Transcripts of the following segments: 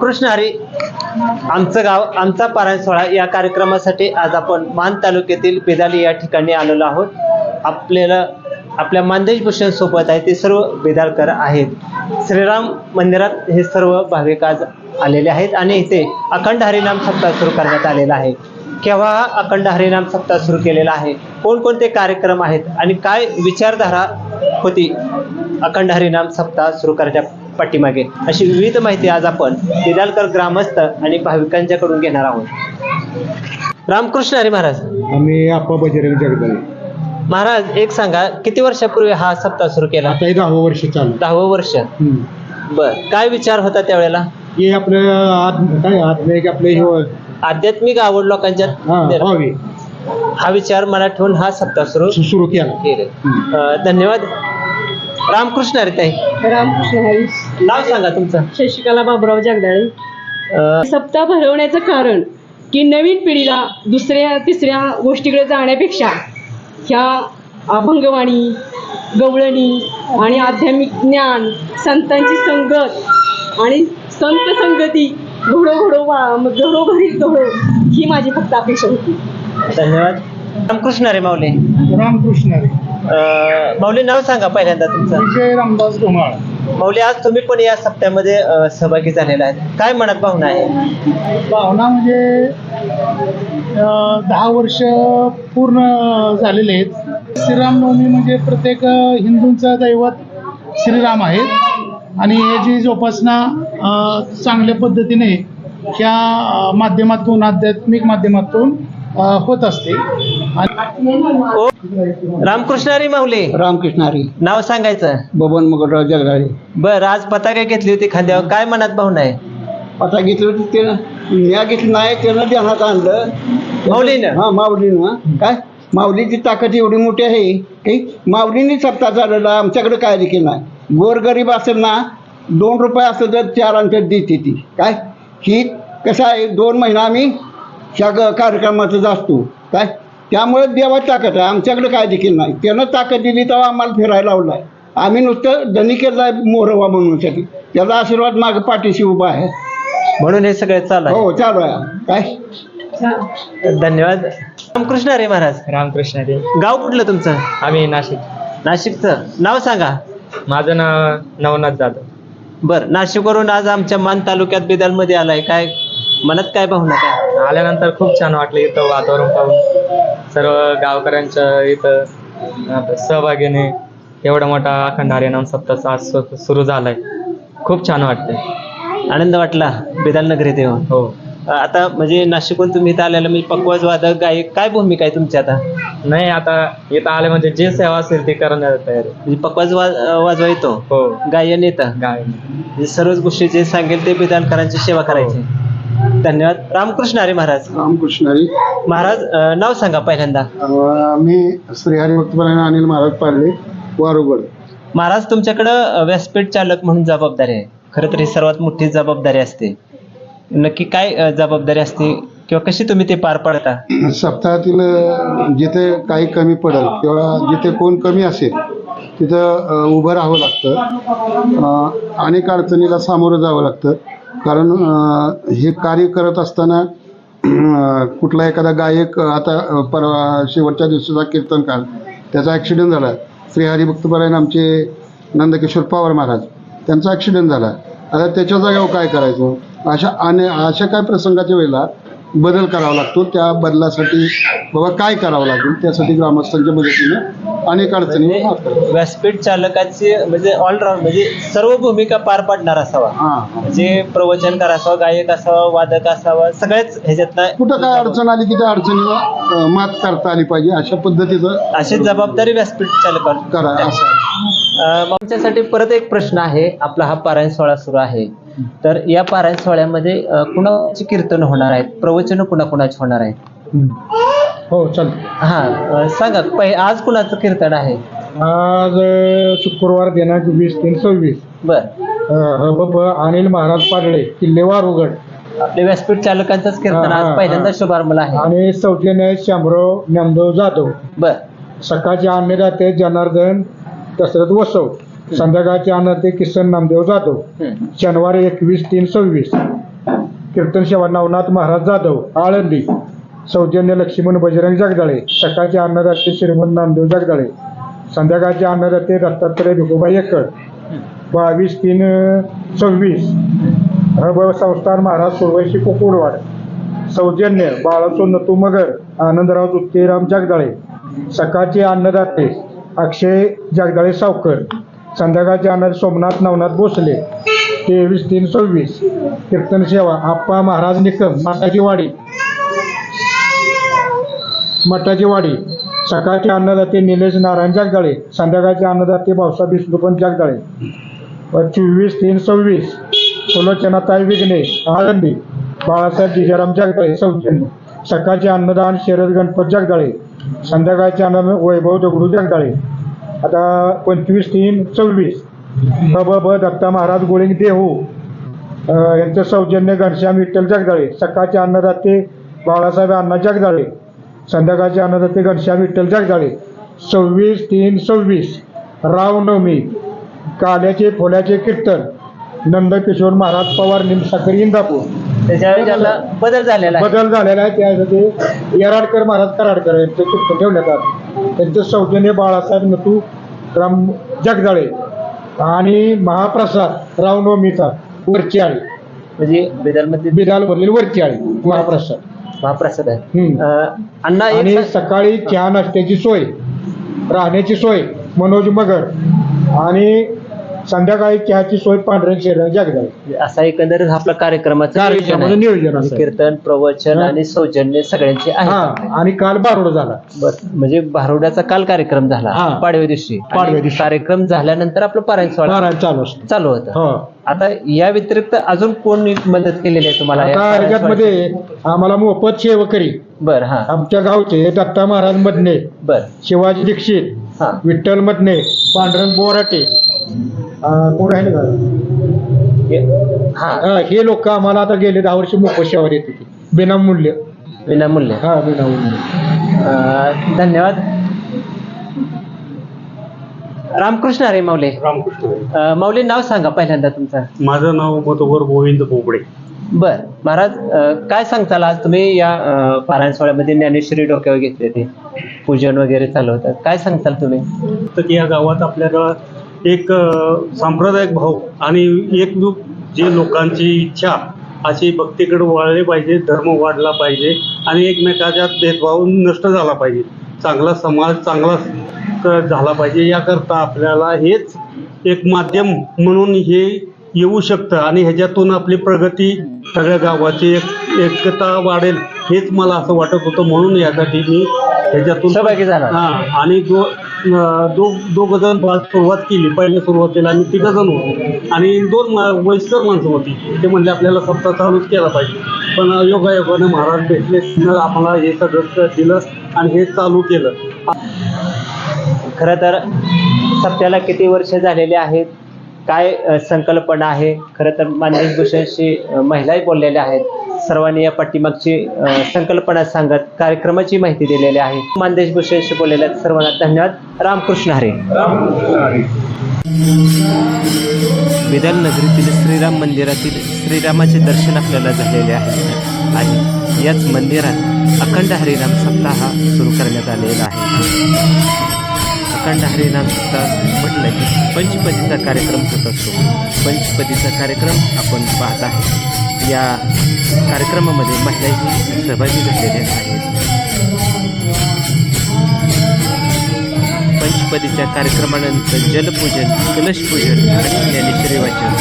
रामकृष्ण हरी. आमचं गाव आमचा पारायण सोहळा या कार्यक्रमासाठी आज आपण मान तालुक्यातील बेदाली या ठिकाणी आलेलो आहोत. आपल्याला आपल्या मानदेश भूषण सोबत आहे ते सर्व बेदालकर आहेत. श्रीराम मंदिरात हे सर्व भाविक आज आलेले आहेत आणि इथे अखंड हरिनाम सप्ताह सुरू करण्यात आलेला आहे. केव्हा हा अखंड हरिनाम सप्ताह सुरू केलेला आहे, कोणकोणते कार्यक्रम आहेत आणि काय विचारधारा होती अखंड हरिनाम सप्ताह सुरू करण्याच्या पाठीमागे, अशी विविध माहिती आज आपण बेदालकर ग्रामस्थ आणि भाविकांच्याकडून घेणार आहोत. रामकृष्ण हरी महाराज. आम्ही आप्पा बजरंग जगदाळे. महाराज एक सांगा, किती वर्षापूर्वी हा सप्ताह सुरू केला? आता हे 10वं वर्ष चालू. 10वं वर्ष. बर, काय विचार होता त्यावेळेला? हे आपलं काय आत्मिक आपले आध्यात्मिक आवड लोकांच्यात व्हावी हा विचार मनात ठेवून हा सप्ताह सुरू केला. धन्यवाद. रामकृष्ण हरी ताई. रामकृष्ण हरी. नाव सांगा तुमचं? शशिकला बाबुराव जगदाळे. सप्ताह भरवण्याचं कारण की नवीन पिढीला दुसऱ्या तिसऱ्या गोष्टीकडे जाण्यापेक्षा ह्या अभंगवाणी, गवळणी आणि आध्यात्मिक ज्ञान, संतांची संगत आणि संत संगती घरोघरी ही माझी फक्त अपेक्षा होती. धन्यवाद. रामकृष्ण हरी माऊली. रामकृष्ण हरी. माऊली नाव सांगा पहिल्यांदा तुमचं? विजय रामदास धुमाळ. माऊली, आज तुम्ही पण या सप्त्यामध्ये सहभागी झालेला आहे, काय मनात भावना आहे? भावना म्हणजे 10 वर्ष पूर्ण झालेले आहेत. श्रीरामनवमी म्हणजे प्रत्येक हिंदूंचं दैवत श्रीराम आहे आणि याची जोपासना चांगल्या पद्धतीने ह्या माध्यमातून, आध्यात्मिक माध्यमातून होत असते. रामकृष्ण हरी माऊली. रामकृष्ण हरी. नाव सांगायचं? बबन मगनराव जगदाळे. बर, आज पताका घेतली होती खांद्यावर, काय मनात भावना आहे? आता घेतली होती त्यानं, म्या घेतली नाही, त्यानं ध्यानात आणलं माऊलीनं. हा, माऊलीनं. काय माऊलीची ताकद एवढी मोठी आहे की माऊलींनी सप्ताह चालवला. आमच्याकडे काय देखील नाही. गोरगरीब असेल ना, 2 रुपये असेल तर 4 अंशात देते ती. काय ही कसं आहे, 2 महिना आम्ही ह्या कार्यक्रमातच असतो. काय त्यामुळे देवाची ताकद आहे. आमच्याकडे काय देखील नाही. त्यानं ताकद दिली तेव्हा आम्हाला फिरायला लावलं आहे. आम्ही नुसतं धनी केलं आहे मोरवा बनवण्यासाठी. त्याचा आशीर्वाद मागं पाठीशी उभा आहे म्हणून हे सगळं चालू आहे. हो, चालू आहे. काय धन्यवाद. रामकृष्ण हरी महाराज. रामकृष्ण हरी. गाव कुठलं तुमचं? आम्ही नाशिक. नाशिकचं. नाव सांगा? माझं नाव नवनाथ जाधव. बर, नाशिकवरून आज आमच्या मान तालुक्यात बेदालमध्ये आलाय, काय मनात काय भावना काय? आल्यानंतर खूप छान वाटलं इथं वातावरण पाहून. सर्व गावकऱ्यांच्या इथं सहभागीने एवढा मोठा अखंड हरिनाम सप्ताह आज सुरू झालाय. खूप छान वाटतंय, आनंद वाटला बेदाल नगरीत येऊन. हो. आता म्हणजे नाशिकहून तुम्ही इथं आलेला, म्हणजे पकवाज वादक गायक, काय भूमिका आहे तुमची आता? नाही, आता इथं आले म्हणजे जे सेवा असेल ती करण्यात तयारी. म्हणजे पकवाज वाजवा येतो, हो, गायन येतं, गाय म्हणजे सर्वच गोष्टी जे सांगेल ते बेदालकरांची सेवा करायची. धन्यवाद. रामकृष्ण हरी महाराज. रामकृष्ण हरी. महाराज नाव सांगा पहिल्यांदा? मी श्री हरिभक्तपरायण अनिल महाराज पाडले, वारुगड. महाराज, तुमच्याकडं व्यासपीठ चालक म्हणून जबाबदारी आहे. खरं तर ही सर्वात मोठी जबाबदारी असते. नक्की काय जबाबदारी असते किंवा कशी तुम्ही ते पार पाडता? सप्ताहातील जिथे काही कमी पडेल किंवा जिथे कोण कमी असेल तिथं उभं राहावं लागतं. अनेक अडचणीला सामोरं जावं लागतं. कारण हे कार्य करत असताना कुठला एखादा गायक, आता परवा शेवटच्या दिवसाचा कीर्तनकार, त्याचा ॲक्सिडेंट झाला. श्री हरिभक्तपरायण आमचे नंदकिशोर पवार महाराज, त्यांचा ॲक्सिडेंट झाला. आता त्याच्या जागेवर काय करायचं, अशा काय प्रसंगाच्या वेळेला बदल करावा लागतो. त्या बदलासाठी बाबा काय करावं लागेल, त्यासाठी ग्रामस्थांच्या मदतीने अनेक अडचणी. व्यासपीठ चालकाची म्हणजे ऑलराऊंड, म्हणजे सर्व भूमिका पार पाडणार असावा. म्हणजे प्रवचनकार असावा, गायक असावा, वादक असावा, सगळ्याच ह्याच्यातला कुठं काय अडचण आली की त्या अडचणीला मात करता आली पाहिजे, अशा पद्धतीचं अशी जबाबदारी व्यासपीठ चालकांची करा असं. आमच्यासाठी परत एक प्रश्न आहे. आपला हा पारायण सोहळा सुरू आहे, तर या पारायण सोहळ्यामध्ये कुणाची कीर्तन होणार आहेत, प्रवचन कुणाकुणाची होणार आहेत? हो, चल. हा सांगा, आज कुणाचं कीर्तन आहे? आज शुक्रवार दिनांक 20/3/26. बर. अनिल महाराज पाडळे, किल्ले वारुगड. आपले व्यासपीठ चालकांचंच कीर्तन आज पहिल्यांदा शुभारंभ आहे. आणि चौथीने शामराव ज्ञानदेव जाधव. बर. सकाळचे अन्नदाते जनार्दन दशरथ वसव, संध्याकाळचे अन्नदाते किसन नामदेव जाधव. शनिवारी 21/3/26. कीर्तन सेवा नवनाथ महाराज जाधव आळंदी, सौजन्य लक्ष्मण बजरंग जगदाळे, सकाळचे अन्नदाते श्रीमंत नामदेव जगदाळे, संध्याकाळचे अन्नदाते दत्तात्रय भिकोबा एकड, 22/3/26 हब संस्थान महाराज सुरवंशी कुकुडवाड, सौजन्य बाळासो नतू मगर, आनंदराव तुत्तेराम जगदाळे, सकाळचे अन्नदाते अक्षय जगदाळे सावकर, संध्याकाळचे अन्नदाते सोमनाथ नवनाथ भोसले, 23/3/26 कीर्तन सेवा आप्पा महाराज निकम मठाची वाडी, सकाळचे अन्नदाते निलेश नारायण जगदाळे, संध्याकाळचे अन्नदाते भाऊसाहेब विष्णुपंत जगदाळे, 24/3/26 सुलोचनाताई विघ्ने आळंदी, बाळासाहेब जिजाराम जगदाळे सौजन्य, सकाळचे अन्नदान शरद गणपत जगदाळे, संध्याकाळचे अन्नदान वैभव दगडू जगदाळे. आता 25/3/26 ब दत्ता महाराज गोळिंग देहू यांचं सौजन्य घनश्याम विठ्ठल जगदाळे, सकाळचे अन्नदाते बाळासाहेब अण्णा जगदाळे, संध्याकाळचे अन्नदाते घनश्याम विठ्ठल जगदाळे. 26/3/26 रामनवमी काल्याचे फुल्याचे कीर्तन नंदकिशोर महाराज पवार निमसाखर इंदापूर. त्याच्यावेळी ज्याला बदल झालेला आहे. बदल झालेला आहे. त्यासाठी येराडकर महाराज कराडकर यांचं कीर्तन ठेवण्यात आलं. त्यांचं सौजन्य बाळासाहेब नतू राम जगदाळे आणि महाप्रसाद रामनवमीचा वरची आळी, म्हणजे बेदलमध्ये बिदालमधील वरची आळी महाप्रसाद महाप्रसाद आहे. हम्म. अण्णा आणि एक सकाळी चहा नाश्त्याची सोय, राहण्याची सोय मनोज मगर आणि संध्याकाळी चहाची सोय पांढरे शेरण जगदाळे. असा एकंदरीत आपला कार्यक्रमाचं नियोजन असं आहे. कीर्तन प्रवचन हा. आणि सौजन्य सगळ्यांचे आहे. हा आणि काल बारोड झाला. बरं, म्हणजे भारुडाचा काल कार्यक्रम झाला हा. पाडव्या दिवशी. पाडव्या आणि दिवशी. कार्यक्रम झाल्यानंतर आपलं पारायण सोहळा पारायण चालू असतं. चालू होतं. हो. आता या व्यतिरिक्त अजून कोण मदत केलेली आहे तुम्हाला या आता पारायण ह्याच्यामध्ये आम्हाला मोफत सेवकरी सोहळ्यात? बरं, हा, आमच्या गावचे दत्ता महाराज मधने, बरं, शिवाजी दीक्षित, हा, विठ्ठल मधने, पांडुरंग बोराटे, कोण आहे ना हा, हे लोक आम्हाला आता गेले 10 वर्ष मोफत सेवा देते ती. बिनामूल्य. विनामूल्य. हा बिनामूल्य. धन्यवाद. रामकृष्ण हरी माऊली. माऊली, नाव सांगा पहिल्यांदा तुमचं. माझं नाव मतोबर गोविंद बोबडे. बर महाराज, काय सांगताल आज तुम्ही या पारायण सोहळ्यामध्ये ज्ञानेश्वरी डोक्यावर घेतले ते पूजन वगैरे चालू होतं, काय सांगताल तुम्ही? तर की या गावात आपल्याला एक सांप्रदायिक भाव आणि एकरूप जे लोकांची इच्छा अशी भक्तीकडे वळले पाहिजे, धर्म वाढला पाहिजे आणि एकमेकाच्या भेदभाव नष्ट झाला पाहिजे, चांगला समाज चांगला झाला पाहिजे. याकरता आपल्याला हेच एक माध्यम म्हणून हे येऊ शकतं आणि ह्याच्यातून आपली प्रगती, सगळ्या गावाची एकता वाढेल हेच मला असं वाटत होतं. म्हणून यासाठी मी ह्याच्यातून सहभागी झाला. आणि दोघ जण सुरुवात केली. पहिल्या सुरुवातीला आम्ही 3 जण होतो आणि 2 वयस्कर माणसं होती. ते म्हणजे आपल्याला सप्ताह चालूच केला पाहिजे, पण योगायोगाने महाराज भेटले, आम्हाला हे सगळं दिलं आणि हे चालू केलं. खरं तर सप्त्याला किती वर्ष झालेले आहेत, काय संकल्पना आहे. खरं तर मानदेश भूषणशी महिलाही बोललेल्या आहेत. सर्वांनी या पाठीमागची संकल्पना सांगत कार्यक्रमाची माहिती दिलेली आहे. मानदेश भूषणशी बोललेल्या सर्वांना धन्यवाद. रामकृष्ण हरी. बेदल नगरीतील श्रीराम मंदिरातील श्रीरामाचे दर्शन आपल्याला झालेले आहे आणि याच मंदिरात अखंड हरिनाम सप्ताह सुरू करण्यात आलेला आहे. अखंड हरिनाम सप्ताह म्हटलं की पंचपदीचा कार्यक्रम होत असतो. पंचपदीचा कार्यक्रम आपण पाहत आहे. या कार्यक्रमामध्ये महिलाही सहभागी झालेल्या आहेत. पंचपदीच्या कार्यक्रमानंतर जलपूजन, कलशपूजन आणि ज्ञानेश्वरी वाचन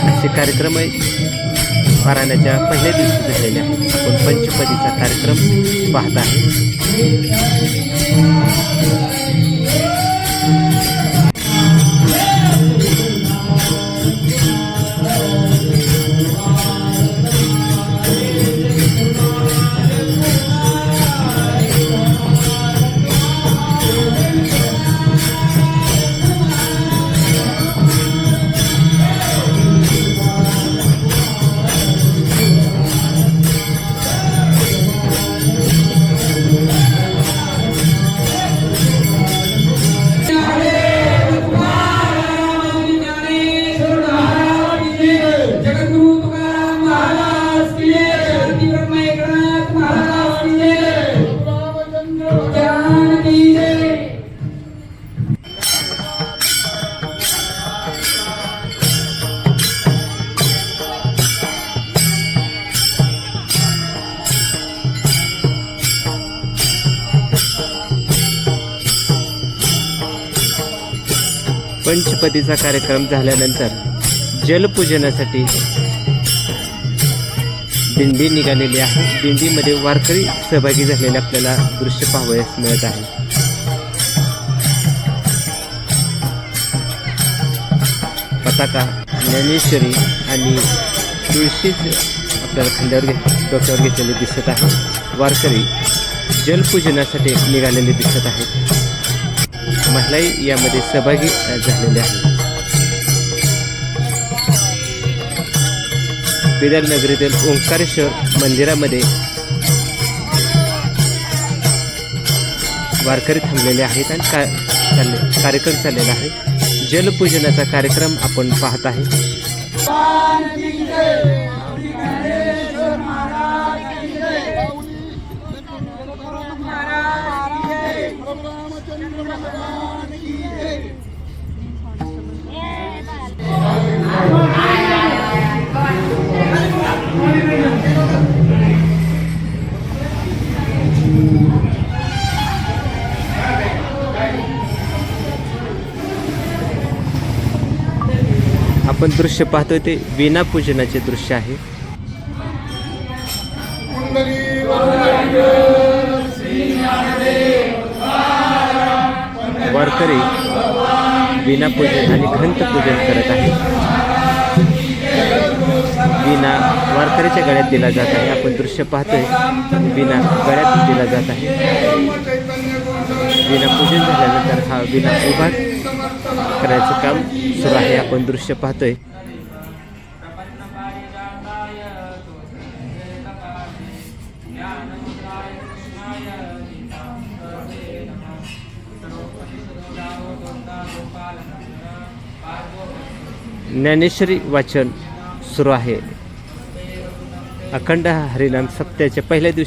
असे कार्यक्रम पारायणाच्या पहिल्या दिवशी झालेले आहेत. आपण पंचपदीचा कार्यक्रम पाहत आहे. पंचपदीचा कार्यक्रम झाल्यानंतर जलपूजनासाठी दिंडी निघालेली आहे. दिंडीमध्ये वारकरी सहभागी झालेले आपल्याला दृश्य पाहावयास मिळत आहे. पताका, ज्ञानेश्वरी आणि तुळशीच आपल्याला खांद्यावर डोक्यावर घेतलेले दिसत आहे. वारकरी जलपूजनासाठी निघालेले दिसत आहेत. महिलाही यामध्ये सहभागी झालेल्या आहेत. बिदर नगरीतील ओंकारेश्वर मंदिरामध्ये वारकरी थांबलेले आहेत आणि कार्यक्रम चाललेला आहे. जलपूजनाचा कार्यक्रम आपण पाहत आहे. आपण दृश्य पाहतोय ते वीणा पूजनाचे दृश्य आहे. वारकरी वीणा पूजन आणि घंट पूजन करत आहे. वीणा वारकरीच्या गळ्यात दिला जात आहे. आपण दृश्य पाहतोय वीणा गळ्यात दिला जात आहे. वीणा पूजन झाल्यानंतर हा वीणा उभा करायचं काम सुरू आहे. आपण दृश्य पाहतोय. ज्ञानेश्वरी वाचन सुरू आहे. अखंड हरिनाम सप्ताहाच्या पहिल्या दिवशी